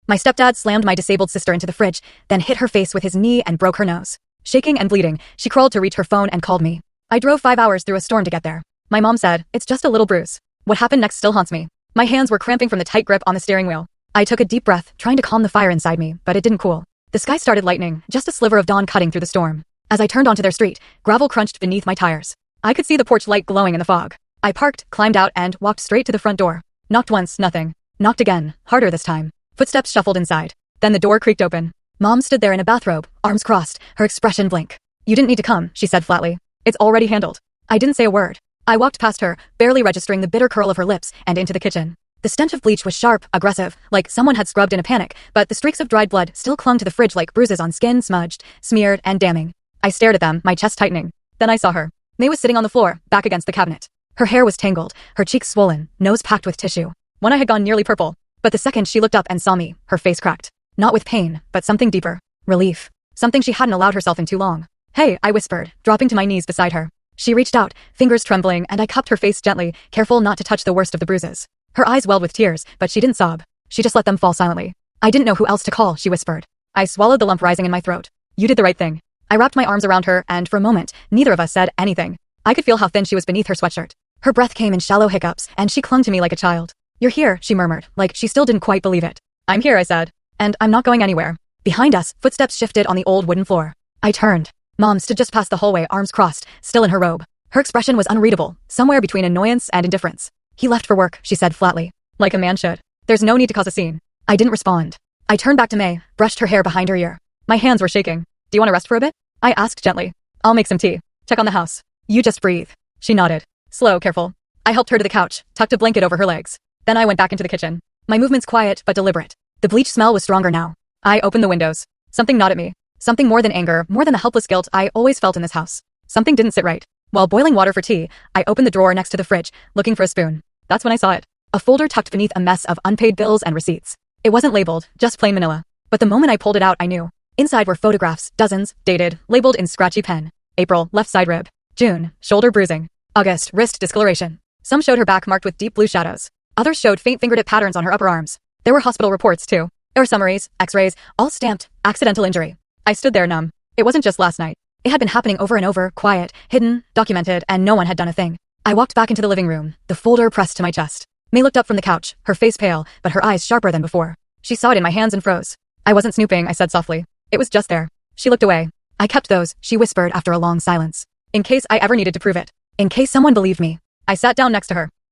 My stepdad slammed my disabled sister into the fridge, then hit her face with his knee and broke her nose. Shaking and bleeding, she crawled to reach her phone and called me. I drove 5 hours through a storm to get there. My mom said, "It's just a little bruise." What happened next still haunts me. My hands were cramping from the tight grip on the steering wheel. I took a deep breath, trying to calm the fire inside me, but it didn't cool. The sky started lightening, just a sliver of dawn cutting through the storm. As I turned onto their street, gravel crunched beneath my tires. I could see the porch light glowing in the fog. I parked, climbed out, and walked straight to the front door. Knocked once, nothing. Knocked again, harder this time. Footsteps shuffled inside. Then the door creaked open. Mom stood there in a bathrobe, arms crossed, her expression blank. "You didn't need to come," she said flatly. "It's already handled." I didn't say a word. I walked past her, barely registering the bitter curl of her lips, and into the kitchen. The stench of bleach was sharp, aggressive, like someone had scrubbed in a panic, but the streaks of dried blood still clung to the fridge like bruises on skin, smudged, smeared, and damning. I stared at them, my chest tightening. Then I saw her. May was sitting on the floor, back against the cabinet. Her hair was tangled, her cheeks swollen, nose packed with tissue. One eye had gone nearly purple. But the second she looked up and saw me, her face cracked. Not with pain, but something deeper. Relief. Something she hadn't allowed herself in too long. "Hey," I whispered, dropping to my knees beside her. She reached out, fingers trembling, and I cupped her face gently, careful not to touch the worst of the bruises. Her eyes welled with tears, but she didn't sob. She just let them fall silently. "I didn't know who else to call," she whispered. I swallowed the lump rising in my throat. "You did the right thing." I wrapped my arms around her, and for a moment, neither of us said anything. I could feel how thin she was beneath her sweatshirt. Her breath came in shallow hiccups, and she clung to me like a child. "You're here," she murmured, like she still didn't quite believe it. "I'm here," I said. "And I'm not going anywhere." Behind us, footsteps shifted on the old wooden floor. I turned. Mom stood just past the hallway, arms crossed, still in her robe. Her expression was unreadable, somewhere between annoyance and indifference. "He left for work," she said flatly. "Like a man should. There's no need to cause a scene." I didn't respond. I turned back to May, brushed her hair behind her ear. My hands were shaking. "Do you want to rest for a bit?" I asked gently. "I'll make some tea. Check on the house. You just breathe." She nodded. "Slow, careful." I helped her to the couch, tucked a blanket over her legs. Then I went back into the kitchen. My movements quiet but deliberate. The bleach smell was stronger now. I opened the windows. Something gnawed at me. Something more than anger, more than the helpless guilt I always felt in this house. Something didn't sit right. While boiling water for tea, I opened the drawer next to the fridge, looking for a spoon. That's when I saw it. A folder tucked beneath a mess of unpaid bills and receipts. It wasn't labeled, just plain manila. But the moment I pulled it out, I knew. Inside were photographs, dozens, dated, labeled in scratchy pen. April, left side rib. June, shoulder bruising. August, wrist discoloration. Some showed her back marked with deep blue shadows. Others showed faint fingertip patterns on her upper arms. There were hospital reports, too. There were summaries, x-rays, all stamped, accidental injury. I stood there numb. It wasn't just last night. It had been happening over and over, quiet, hidden, documented, and no one had done a thing. I walked back into the living room, the folder pressed to my chest. May looked up from the couch, her face pale, but her eyes sharper than before. She saw it in my hands and froze. "I wasn't snooping," I said softly. "It was just there." She looked away. "I kept those," she whispered after a long silence. "In case I ever needed to prove it. In case someone believed me." I sat down next to her.